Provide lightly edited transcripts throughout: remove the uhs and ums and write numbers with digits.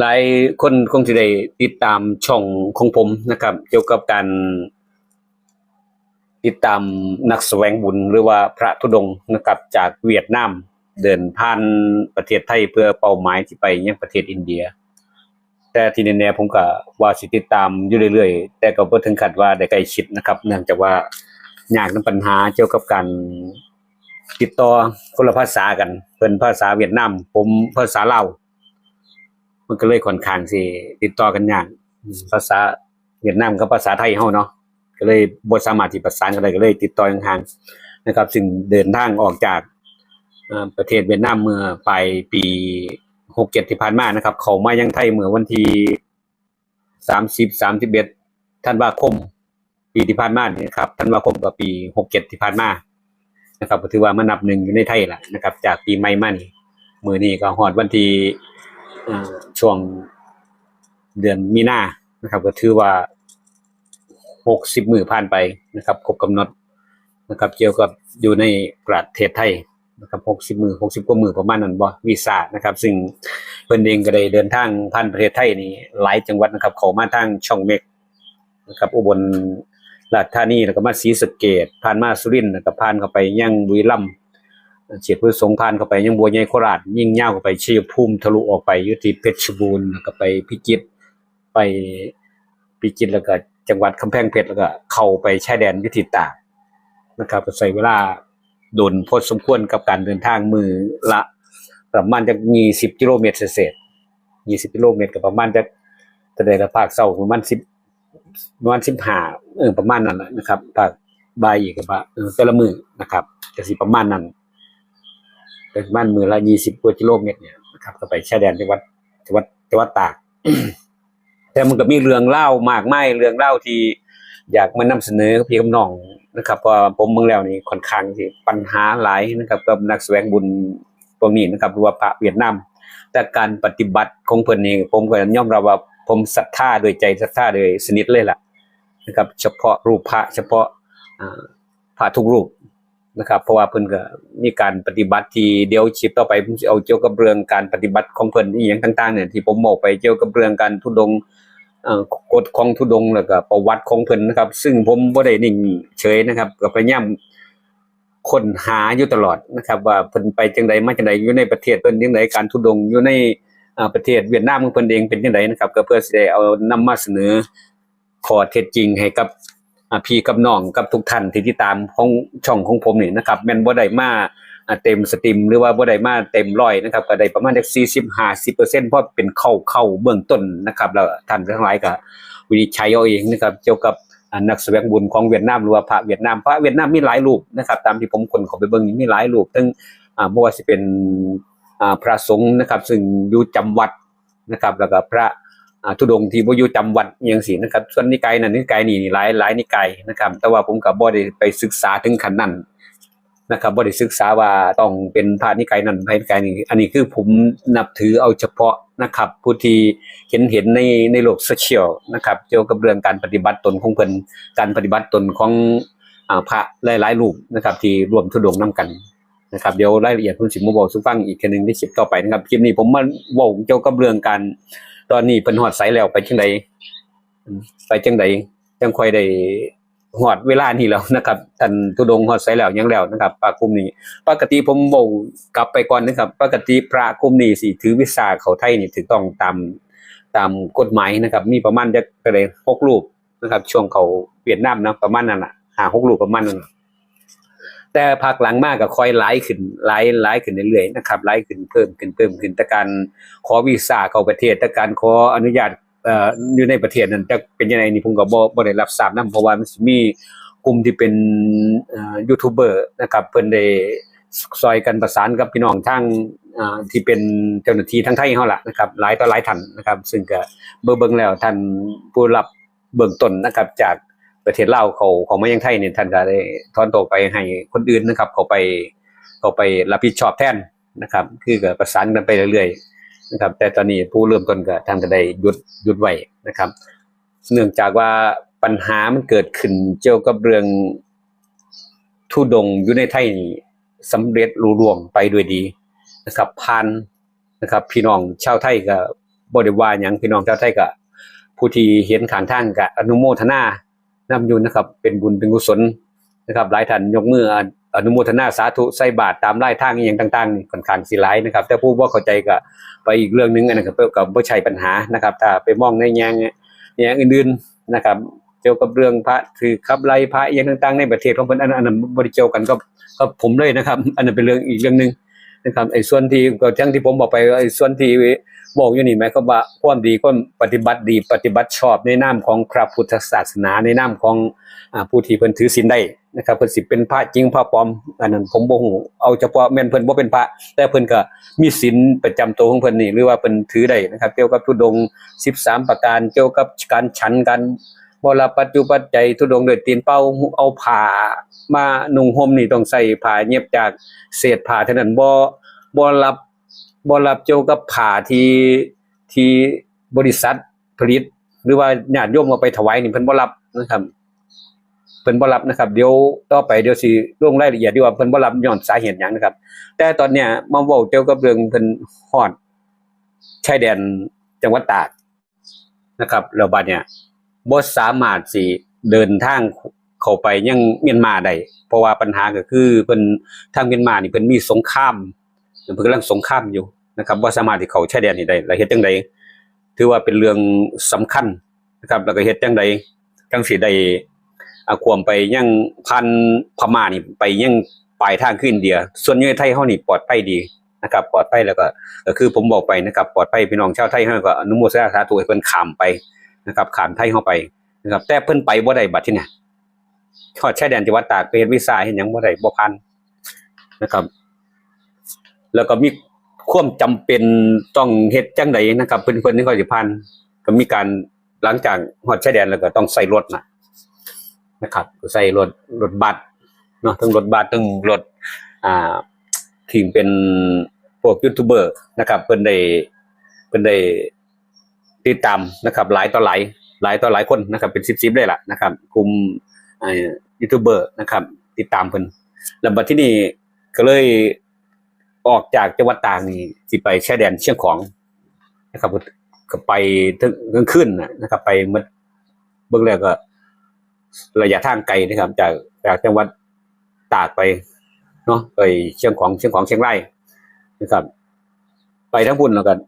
หลายคนคงจะได้ติดตามช่องของผมนะครับเกี่ยวกับการติดตามนักแสวงบุญหรือว่าพระธุดงค์นะครับจากเวียดนามเดินผ่านประเทศไทยเพื่อเป้าหมายที่ไปยังประเทศอินเดียแต่ที่แน่ๆผมก็ว่าสิติดตามอยู่เรื่อยๆแต่ก็บ่ถึงขั้นว่าได้ใกล้ชิดนะครับเนื่องจากว่ายากนำปัญหาเกี่ยวกับการติดต่อคนละภาษากันเพิ่นภาษาเวียดนามผมภาษาลาวมันก็เลยค่อนข้างสิติดต่อกันยากภาษาเวียดนามกับภาษาไทยเฮาเนาะก็เลยบ่สามารถที่ประสานกันได้ก็เลยติดต่อห่างๆนะครับซึ่งเดินทางออกจากประเทศเวียดนามเมื่อปลายปี67ที่ผ่านมานะครับเข้ามายังไทยเมื่อวันที่31ธันวาคมปีที่ผ่านมานี่ครับธันวาคมกับปี67ที่ผ่านมานะครับก็ถือว่ามันนับหนึ่งอยู่ในไทยแหละนะครับจากปีใหม่มานี่มื้อนี้ก็ฮอดวันที่ช่วงเดือนมีนานะครับก็ถือว่า60มื้อผ่านไปนะครับครบกำหนดนะครับเกี่ยวกับอยู่ในประเทศไทยนะครับ60มื้อ60กว่ามื้อประมาณนั้นบ่วีซ่านะครับซึ่งเพิ่นเองก็ได้เดินทางผ่านประเทศไทยนี่หลายจังหวัดนะครับเข้ามาทางช่องเม็กนะครับอุบลราชธานีแล้วก็มาศรีสะเกษผ่านมาสุรินทร์แล้วก็ผ่านเข้าไปยังบุรีรัมย์เฉียดพุทธสงฆ์ผ่านเข้าไปยังบัวใหญ่โคราชยิ่งยาวเข้าไปชัยภูมิทะลุออกไปอยู่ที่เพชรบูรณ์แล้วก็ไปพิจิตรไปพิจิตรแล้วก็จังหวัดกำแพงเพชรแล้วก็เข้าไปชายแดนอยู่ที่ตากนะครับใช้เวลาโดนพอสมควรกับการเดินทางมือละประมาณจาก20กิโลเมตรเศษ20กิโลเมตรก็ประมาณจากแต่ละภาคเช้าประมาณ15ประมาณนั้นแหละนะครับภาคบ่ายอีกก็ว่าแต่ละมื้อนะครับก็สิประมาณนั้นประมาณมื้อละ20กว่ากิโลเมตรเนี่ยนะครับก็ไปชายแดนจังหวัดตากแต่มันก็มีเรื่องเล่ามากมายเรื่องเล่าที่อยากมานำเสนอพี่กับน้องนะครับเพราะผมเบิ่งแล้วนี่ค่อนข้างที่ปัญหาหลายนะครับกับนักแสวงบุญพวกนี้นะครับหรือว่าพระเวียดนามแต่การปฏิบัติของเพิ่นนี่ผมก็ยอมรับว่าผมศรัทธาโดยใจศรัทธาโดยสนิทเลยล่ะนะครับเฉพาะรูปพระเฉพาะพระทุกรูปนะครับเพราะว่าเพิ่นก็มีการปฏิบัติที่เดี๋ยวคลิปต่อไปผมสิเอาเกี่ยวกับเรื่องการปฏิบัติของเพิ่นอีหยังต่างๆเนี่ยที่ผมบอกไปเกี่ยวกับเรื่องการธุดงค์กฎของธุดงค์แล้วก็ประวัติของเพิ่นนะครับซึ่งผมบ่ได้นิ่งเฉยนะครับก็พยายามค้นหาอยู่ตลอดนะครับว่าเพิ่นไปจังไดมาจังไดอยู่ในประเทศเพิ่นจังไดการธุดงค์อยู่ในประเทศเวียดนามของเพิ่นเองเป็นจังไดนะครับก็เพื่อสิได้เอานำมาเสนอข้อเท็จจริงให้กับพี่กับน้องกับทุกท่านที่ติดตามของช่องของผมนี่นะครับแม่นบ่ได้มาเต็มสตรีมหรือว่าบ่ได้มาเต็มร้อยนะครับก็ได้ประมาณจัก40-50%เพราะเป็นเข้าเบื้องต้นนะครับแล้วท่านทั้งหลายก็วินิจฉัยเอาเองนะครับเกี่ยวกับนักแสวงบุญของเวียดนามหรือว่าพระเวียดนามมีหลายรูปนะครับตามที่ผมคนเข้าไปเบิ่งมีหลายรูปทั้งบ่ว่าสิเป็นพระสงฆ์นะครับซึ่งอยู่จำวัดนะครับแล้วก็พระธุดงค์ที่บ่อยู่จำวัดอย่างสินะครับส่วนนิกายนั้นนิกายนี้หลายนิกายนะครับแต่ว่าผมก็บ่ได้ไปศึกษาถึงขั้นนั้นนะครับบ่ได้ศึกษาว่าต้องเป็นพระนิกายนั้นพระนิกายนี้อันนี้คือผมนับถือเอาเฉพาะนะครับผู้ที่เห็นในโลกโซเชียลนะครับเกี่ยวกับเรื่องการปฏิบัติตนของเพิ่นการปฏิบัติตนของพระหลายๆรูปนะครับที่ร่วมธุดงค์นำกันนะครับเดี๋ยวรายละเอียดผมสิมาบอกสู่ฟังอีกทีนึงในคลิปต่อไปนะครับคลิปนี้ผมมาเว้าเกี่ยวกับเรื่องการตอนนี้เพิ่นฮอดไสแล้วไปจังไดจังค่อยได้ฮอดเวลานี้แล้วนะครับท่านธุดงค์ฮอดไสแล้วยังแล้วนะครับพระกลุ่มนี้ปกติผมเว้ากลับไปก่อนนะครับปกติพระกลุ่มนี้สิถือวีซ่าเข้าไทยนี่ถูกต้องตามกฎหมายนะครับมีประมาณจักเท่าใด6รูปนะครับช่วงเขาเวียดนามนะประมาณนั้นน่ะ5-6รูปประมาณนั้นแต่ภาคหลังมากก็ค่อยหลายขึ้นหลายขึ้นเรื่อยๆนะครับหลายขึ้นเพิ่มขึ้นแต่การขอวีซ่าเข้าประเทศแต่การขออนุญาตอยู่ในประเทศนั้นจะเป็นยังไงนี่ผมก็บ่ได้รับทราบนำเพราะว่ามันสิมีกลุ่มที่เป็นยูทูบเบอร์นะครับเพิ่นได้ซอยกันประสานกับพี่น้องทางที่เป็นเจ้าหน้าที่ทางไทยเฮาล่ะนะครับหลายต่อหลายท่านนะครับซึ่งก็เบิ่งแล้วท่านผู้รับเบื้องต้นนะครับจากประเทศลาวเขามายังไทยนี่ท่านก็ได้ถอนตัวไปให้คนอื่นนะครับเขาไปรับผิดชอบแทนนะครับคือก็ประสานกันไปเรื่อยๆนะครับแต่ตอนนี้ผู้เริ่มต้นก็ท่านก็ได้หยุดไว้นะครับเนื่องจากว่าปัญหามันเกิดขึ้นเกี่ยวกับเรื่องธุดงค์อยู่ในไทยนี่สำเร็จลุล่วงไปด้วยดีนะครับผ่านนะครับพี่น้องชาวไทยก็ บ่ได้ว่าหยังพี่น้องชาวไทยก็ผู้ที่เห็นข้างทางก็อนุโมทนานำอยู่นะครับเป็นบุญเป็นกุศลนะครับหลายท่านยกมืออนุโมทนาสาธุใส่บาตรตามรายทางอหย่างต่างๆนี่ค่อนข้างสิหลายนะครับแต่ผู้บ่เข้าใจก็ไปอีกเรื่องนึงอันนั้นก็บ่ใช่ปัญหานะครับถ้าไปมองในแง่อื่นๆนะครับเกี่ยวกับเรื่องพระถือขับไล่พระอย่างต่างๆในประเทศของเพิ่นอันนั้นบ่ได้เกี่ยวกันกับผมเลยนะครับอันนั้นเป็นเรื่องอีกเรื่องนึงนะครับไอ้ส่วนที่ก็ทั้งที่ผมบอกไปไอ้ส่วนที่บอกอยู่นี่หมายความว่าความดีความปฏิบัติดีปฏิบัติชอบในนามของพระพุทธศาสนาในนามของผู้ที่เพิ่นถือศีลได้นะครับเพิ่นสิเป็นพระจริงพระปลอมอันนั้นผมบ่ฮู้เอาเฉพาะแม่นเพิ่นบ่เป็นพระแต่เพิ่นก็มีศีลประจำตัวของเพิ่นนี่หรือว่าเพิ่นถือได้นะครับเกี่ยวกับธุดงค์13ประการเกี่ยวกับการฉันกันบ่รับปัจจุปัจจัยธุดงค์ด้วยตีนเป้าเอาผ้ามานุ่งห่มนี่ต้องใส่ผ้าเย็บจากเศษผ้าเท่านั้นบ่รับเกี่ยวกับผ้าที่บริษัทผลิตหรือว่าญาติโยมเอาไปถวายนี่เพิ่นบ่รับนะครับเพิ่นบ่รับนะครับเดี๋ยวต่อไปเดี๋ยวสิลงรายละเอียดดีว่าเพิ่นบ่รับย้อนสาเหตุหยังนะครับแต่ตอนเนี้ยมาเว้าเกี่ยวกับเรื่องเพิ่นฮอดชายแดนจังหวัดตากนะครับแล้วบัดเนี่ยบ่สามารถสิเดินทางเข้าไปยังเมียนมาได้เพราะว่าปัญหาก็คือเพิ่นทางเมียนมานี่เพิ่นมีสงครามเพิ่นกำลังสงครามอยู่นะครับบ่สามารถที่เข้าชายแดนนี้ได้แล้วเฮ็ดจังได๋ถือว่าเป็นเรื่องสำคัญนะครับแล้วก็เฮ็ดจังได๋จังสิได้ความไปยังพันพม่านี่ไปยังปลายทางขึ้นอินเดียส่วนอยู่ในไทยเฮานี่ปลอดภัยดีนะครับปลอดภัยแล้วก็คือผมบอกไปนะครับปลอดภัยพี่น้องชาวไทยเฮาก็อนุโมทนาสาธุให้เพิ่นข้ามไปนะครับข้ามไทยเฮาไปนะครับแต่เพิ่นไปบ่ได้บัดที่นี่ทอดชายแดนจังหวัดตากไปเฮ็ดวีซ่าเฮ็ดหยังบ่ได้บ่ผ่านนะครับแล้วก็มีความจำเป็นต้องเฮ็ดจังได๋นะครับเพิ่นถึงค่อยสิผ่านก็มีการหลังจากฮอดชายแดนแล้วก็ต้องใส่รถนะครับใส่รถบัสเนาะทั้งรถบัสทั้งรถที่เป็นพวกยูทูบเบอร์นะครับเพิ่นได้ติดตามนะครับหลายต่อหลายคนนะครับเป็น10ได้ล่ะนะครับกลุ่มยูทูบเบอร์นะครับติดตามเพิ่นแล้วบัดที่นี่ก็เลยออกจากจังหวัดตากนี่สิไปชายแดนเชียงของนะครับก็ไปถึงคืนนะครับไปเบิ่งแล้วก็ระยะทางไกลนะครับจากจังหวัดตากไปเนาะไปเชียงของเชียงรายนะครับไปทั้งพุ่นแล้วกัน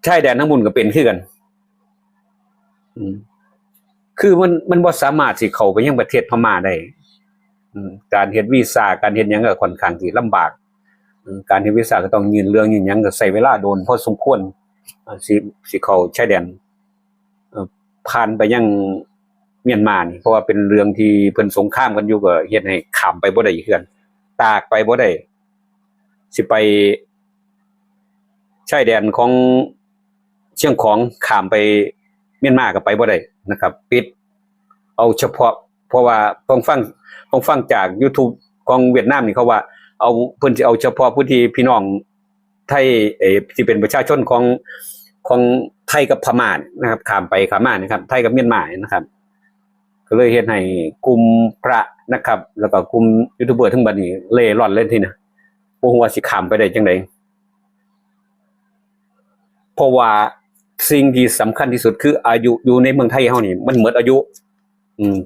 ชายแดนทั้งพุ่นก็เป็นคือกันคือมันบ่สามารถสิเข้าไปยังประเทศพม่าได้การเฮ็ดวีซ่าการเฮ็ดหยังก็ค่อนข้างสิลำบากการเฮ็ดวีซ่าก็ต้องยื่นเรื่องยื่นหยังก็ใช้เวลาโดนพอสมควรสิเข้าชายแดนผ่านไปยังเมียนมานี่เพราะว่าเป็นเรื่องที่เพิ่นสงครามกันอยู่ก็เฮ็ดให้ข้ามไปบ่ได้อีกคือกันตากไปบ่ได้สิไปชายแดนของเชียงของข้ามไปเมียนมาก็ไปบ่ได้นะครับปิดเอาเฉพาะเพราะว่าต้องฟังจาก YouTube ของเวียดนามนี่เขาว่าเอาเพิ่นสิเอาเฉพาะผู้ที่พี่น้องไทยที่เป็นประชาชนของไทยกับพม่านะครับข้ามไปข้ามมานะครับไทยกับเมียนมานะครับก็เลยเฮ็ดให้กลุ่มพระนะครับแล้วก็กลุ่มยูทูบเบอร์ทั้งบัดนี้เล่ร่อนเล่นทีนะบ่ฮู้ว่าสิข้ามไปได้จังได๋เพราะว่าสิ่งที่สำคัญที่สุดคืออายุอยู่ในเมืองไทยเฮานี่มันหมดอายุ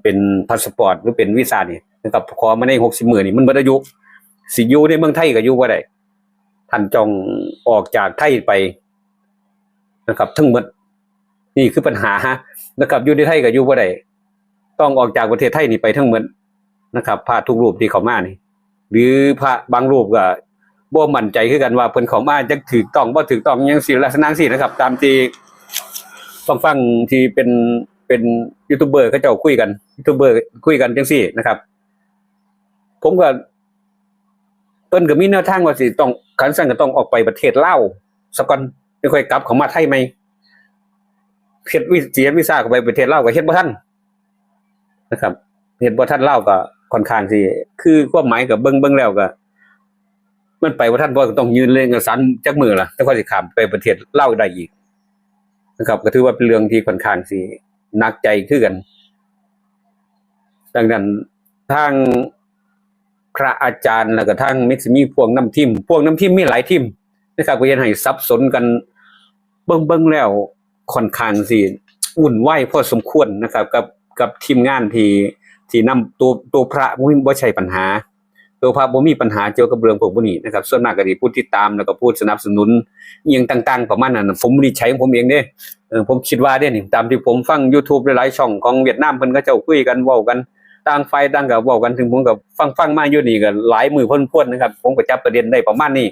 เป็นพาสปอร์ตหรือเป็นวีซ่านี่นะครับขอมาใน60มื้อนี่มันหมดอายุสิอยู่ในเมืองไทยก็อยู่บ่ได้ท่านจองออกจากไทยไปนะครับทั้งหมดนี่คือปัญหานะครับอยู่ในไทยก็อยู่บ่ได้ต้องออกจากประเทศไทยนี่ไปทั้งหมดนะครับพระทุกรูปที่เข้ามานี่หรือพระบางรูปก็บ่มั่นใจคือกันว่าเพิ่นเข้ามาจักถูกต้องบ่ถูกต้องจังซี่ลักษณะจังซี่นะครับตามที่ฟังที่เป็นยูทูบเบอร์เขาเจ้าคุยกันยูทูบเบอร์คุยกันจังซี่นะครับผมก็เพิ่นก็มีแนวทางว่าสิต้องคันซั่นก็ต้องออกไปประเทศลาวซะก่อนไม่ค่อยกลับเข้ามาไทยใหม่เฮ็ดวีซ่าเข้าไปประเทศลาวก็เฮ็ดบ่ทันนะครับเฮ็ดบ่ทันลาวก็ค่อนข้างสิคือความหมายก็เบิ่งแล้วก็มันไปบ่ทันเพราะต้องยืนเรื่องเอกสารจักมื้อล่ะแต่ก็สิข้ามไปประเทศลาวได้อีกนะครับก็ถือว่าเป็นเรื่องที่ค่อนข้างสิหนักใจคือกันดังนั้นทางพระอาจารย์แล้วก็ทางมีพวกนำทีมมีหลายทีมนะครับก็เฮ็ดให้สับสนกัน เบิ่งแล้วค่อนข้างสิวุ่นวายพอสมควรนะครับกับทีมงานที่นำตัวพระบ่ใช่ปัญหาตัวพระบ่มีปัญหาเกี่ยวกับเรื่องพวกนี้นะครับส่วนมากก็สิผู้ติดตามแล้วก็ผู้สนับสนุนอีหยังต่างๆประมาณนั้นผมวินิจฉัยของผมเองเด้ผมคิดว่าเด้นี่ตามที่ผมฟัง YouTube หลายๆช่องของเวียดนามเพิ่นก็เจ้าคุยกันเว้ากันต่างฝ่ายต่างก็เว้ากันถึงผมก็ฟังมาอยู่นี่ก็หลายมื้อพ่นๆนะครับผมก็จับประเด็นได้ประมาณนี้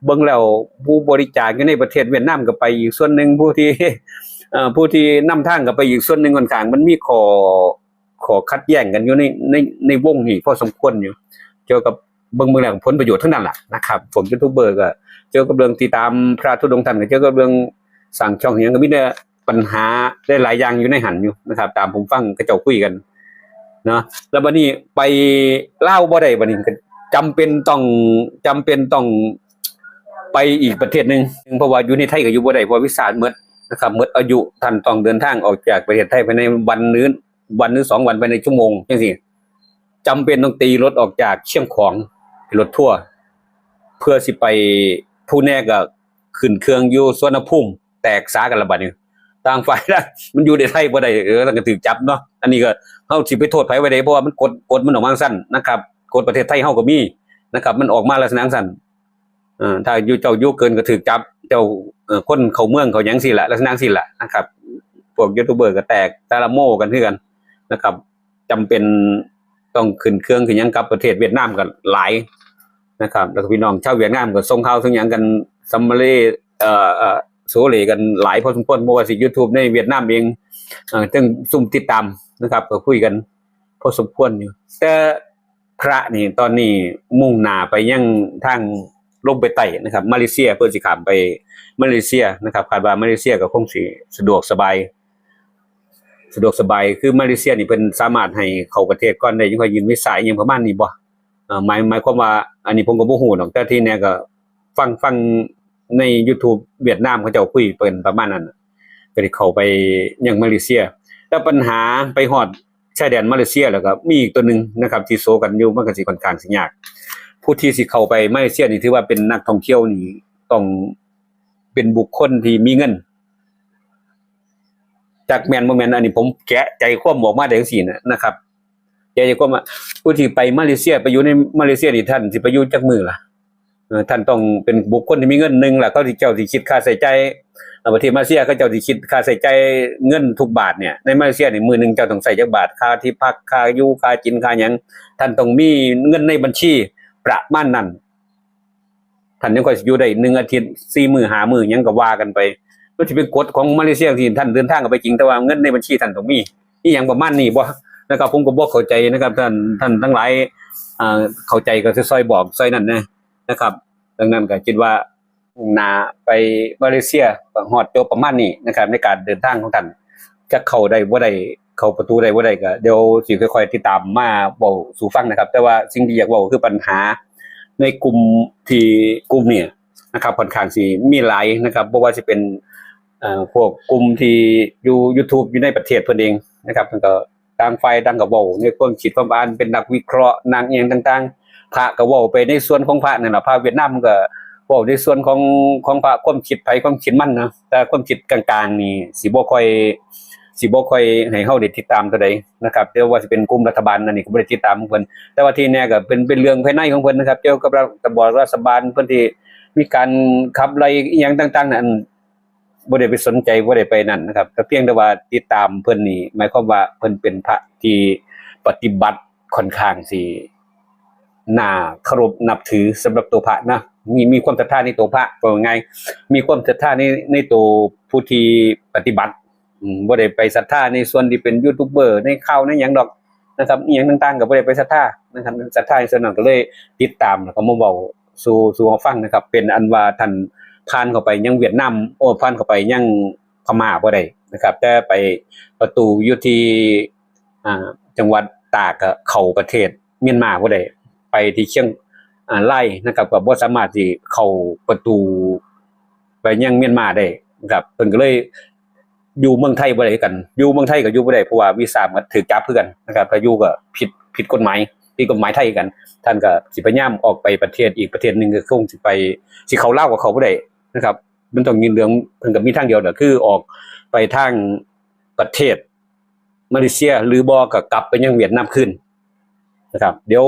เบิ่งแล้วผู้บริจาคอยู่ในประเทศเวียดนามก็ไปอีกส่วนหนึ่งผู้ที่นำทางก็ไปอีกส่วนหนึ่งค่อนข้างมันมีข้อขัดแย้งกันอยู่ในวงนี้พอสมควรอยู่เกี่ยวกับเบิ่งแล้วผลประโยชน์ทั้งนั้นล่ะนะครับผมยูทูบเบอร์ก็เกี่ยวกับเรื่องติดตามพระธุดงค์ท่านก็เกี่ยวกับเรื่องสร้างช่องหยังก็มีแต่ปัญหาได้หลายอย่างอยู่ในหันอยู่นะครับตามผมฟังเขาเจ้าคุยกันเนาะแล้วบัดนี้ไปลาวบ่ได้บัดนี้ก็จำเป็นต้องไปอีกประเทศนึงเพราะว่าอยู่ในไทยก็อยู่บ่ได้เพราะวีซ่าหมดนะครับหมดอายุท่านต้องเดินทางออกจากประเทศไทยภายในวันหรือ2 วันภายในชั่วโมงจังซี่จำเป็นต้องตีรถออกจากเชียงของรถทัวร์เพื่อสิไปผู้แน่ก็ขึ้นเครื่องอยู่สวนภูมิแตกสากันละบัดนี้ต่างฝ่ายนะมันอยู่ในไทยบ่ได้แล้วก็ถูกจับเนาะอันนี้ก็เฮาสิไปโทษไผไว้ได้เพราะว่ามันกฎมันออกมาซั่นนะครับกฎประเทศไทยเฮาก็มีนะครับมันออกมาลักษณะซั่นถ้าอยู่เจ้าอยู่เกินก็ถูกจับเจ้าคนเข้าเมืองเขาหยังสิล่ะลักษณะสิล่ะนะครับพวกยูทูบเบอร์ก็แตกตาละโมกันคือกันนะครับจำเป็นต้องขึ้นเครื่องขึ้นหยังกับประเทศเวียดนามกันหลายนะครับแล้วก็พี่น้องชาวเวียดนามก็ส่งข่าวส่งหยังกันซัมมารีโซเลกันหลายพอสมควรบ่ว่าสิ YouTube ในเวียดนามเองจึงซุ่มติดตามนะครับก็คุยกันพอสมควรอยู่แต่พระนี่ตอนนี้มุ่งหน้าไปยังทางลงไปไต้นะครับมาเลเซียเพื่อสิข้ามไปมาเลเซียนะครับคาดว่ามาเลเซียก็คงสิสะดวกสบายคือมาเลเซียนี่เพิ่นสามารถให้เข้าประเทศก่อนได้ยังค่อยยืนวีซ่าอีหยังประมาณนี้บ่หมายความว่าอันนี้ผมก็บ่ฮู้ดอกแต่ที่แน่ก็ฟังใน YouTube เวียดนามเขาเจ้าคุยเปิ้นประมาณนั้นก็ได้เข้าไปยังมาเลเซียแต่ปัญหาไปฮอดชายแดนมาเลเซียแล้วก็มีอีกตัวนึงนะครับที่โซกันอยู่มันก็สิค่อนข้างสิยากผู้ที่สิเข้าไปมาเลเซียนี่ถือว่าเป็นนักท่องเที่ยวนี่ต้องเป็นบุคคลที่มีเงินจากแม่นบ่แม่นอันนี้ผมแกะใจความออกมาได้จังซี่นะครับแกะใจความว่าผู้ที่ไปมาเลเซียไปอยู่ในมาเลเซียนี่ท่านสิไปอยู่จักมื้อล่ะท่านต้องเป็นบุคคลที่มีเงินนึงล่ะเขาสิเจ้าสิคิดค่าใช้จ่ายประเทศมาเลเซียเขาเจ้าสิคิดค่าใช้จ่ายเงินทุกบาทเนี่ยในมาเลเซียนี่มื้อนึงเจ้าต้องใช้จักบาทค่าที่พักค่าอยู่ค่ากินค่าหยังท่านต้องมีเงินในบัญชีประมาณนั้นท่านยังค่อยอยู่ได้1อาทิตย์4มื้อ5มื้อหยังก็ว่ากันไปมันสิเป็นกฎของมาเลเซียที่ท่านเดินทางไปจริงแต่ว่าเงินในบัญชีท่านต้องมีอีหยังประมาณนี้บ่นะครับผมก็บ่เข้าใจนะครับท่านทั้งหลายเข้าใจก็ซอยบอกซอยนั่นนะครับดังนั้นก็คิดว่าน่าไปมาเลเซียก็ฮอดจบประมาณนี้นะครับในการเดินทางของท่านจะเข้าได้บ่ได้เข้าประตูได้บ่ได้ก็เดี๋ยวสิค่อยๆติดตามมาเว้าสู่ฟังนะครับแต่ว่าสิ่งที่อยากเว้าคือปัญหาในกลุ่มเนี่ยนะครับค่อนข้างสิมีหลายนะครับบ่ว่าสิเป็นพวกกลุ่มที่อยู่ YouTube อยู่ในประเทศเพิ่นเองนะครับมันก็ต่างฝ่ายต่างก็เว้าในความคิดความอ่านเป็นนักวิเคราะห์นักอีหยังต่างๆพระก็เว้าไปในส่วนของพระนั่นล่ะพระเวียดนามก็เว้าในส่วนของพระความคิดไผความคิดมันนะแต่ความคิดกลางๆนี่สิบ่ค่อยให้เฮาได้ติดตามเท่าใดนะครับแต่ว่าสิเป็นกลุ่มรัฐบาลนั่นนี่ก็บ่ได้ติดตามของเพิ่นแต่ว่าที่แน่ก็เป็นเรื่องภายในของเพิ่นนะครับเกี่ยวกับรัฐบาลเพิ่นที่มีการขับไล่อีหยังต่างๆนั่นบ่ได้ไปสนใจบ่ได้ไปนั่นนะครับก็เพียงแต่ว่าติดตามเพิ่นนี่หมายความว่าเพิ่นเป็นพระที่ปฏิบัติค่อนข้างสิน่าเคารพนับถือสำหรับตัวพระนะมีความศรัทธาในตัวพระว่าไงมีความศรัทธาในตัวผู้ที่ปฏิบัติบ่ได้ไปศรัทธาในส่วนที่เป็นยูทูบเบอร์ในข่าวในหยังดอกนะครับอีหยังต่างๆก็บ่ได้ไปศรัทธานะครับศรัทธาในส่วนนั้นก็เลยติดตามแล้วก็มาเว้าสู่ฟังนะครับเป็นอันว่าท่านผ่านเข้าไปยังเวียดนามผ่านเข้าไปยังพม่าบ่ได้นะครับแต่ไปประตูอยู่ที่จังหวัดตากก็เข้าประเทศเมียนมาบ่ได้ไปที่เชียงรายนะครับก็บ่สามารถที่เข้าประตูไปยังเมียนมาได้นะครับเพิ่นก็เลยอยู่เมืองไทยบ่ได้กันอยู่เมืองไทยก็อยู่บ่ได้เพราะว่าวีซ่ามันถูกจับคือกันนะครับถ้าอยู่ก็ผิดกฎหมายไทยกันท่านก็สิพยายามออกไปประเทศอีกประเทศนึงก็คงสิเข้าลาวก็เข้าบ่ได้นะครับ มันต้องมีเรื่องเพิ่นก็มีทางเดียวน่ะคือออกไปทางประเทศมาเลเซียหรือบ่ก็กลับไปยังเวียดนามคืนนะครับเดี๋ยว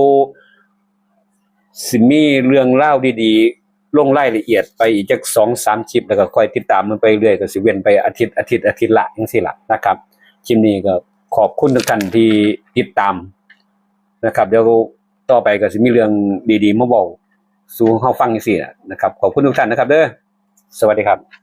สิมีเรื่องราวดีๆลงรายละเอียดไปอีกจัก2-3 คลิปแล้วก็ค่อยติดตามมันไปเรื่อยก็สิเว้นไปอาทิตย์ละจังซี่ล่ะนะครับคลิปนี้ก็ขอบคุณทุกท่านที่ติดตามนะครับเดี๋ยวต่อไปก็สิมีเรื่องดีๆมาเว้าสู่เฮาฟังจังซี่นะครับขอบคุณทุกท่านนะครับเด้อสวัสดีครับ